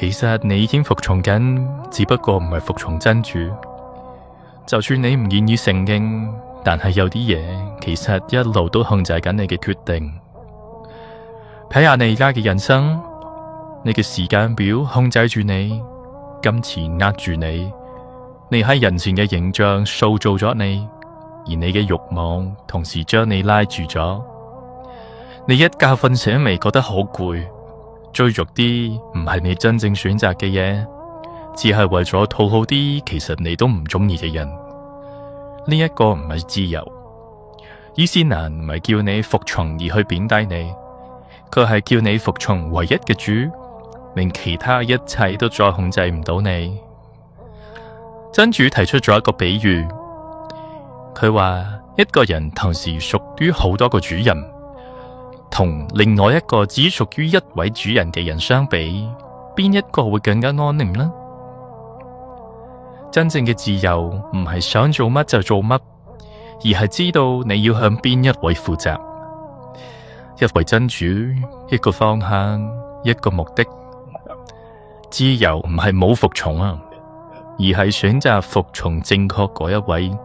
其實你已經服從緊，只不過唔係服從真主。就算你唔願意承認，但係有啲嘢其實一路都控制緊你嘅決定。睇下你而家嘅人生，你嘅時間表控制住你，金錢壓住你，你喺人前嘅形象塑造咗你，而你嘅慾望同時將你拉住咗。你一覺瞓醒未覺得好攰，追逐啲唔係你真正選擇嘅嘢，只係為咗討好啲其實你都唔中意嘅人。呢一個唔係自由。伊斯蘭唔係叫你服從而去貶低你，佢係叫你服從唯一嘅主，令其他一切都再控制唔到你。真主提出咗一個比喻，佢話一個人同時屬於好多個主人，同另外一個只屬於一位主人嘅人相比，邊一個會更加安寧呢？真正嘅自由唔係想做乜就做乜，而係知道你要向邊一位負責。一位真主，一個方向，一個目的。自由唔係冇服從啊，而係選擇服從正確嗰一位。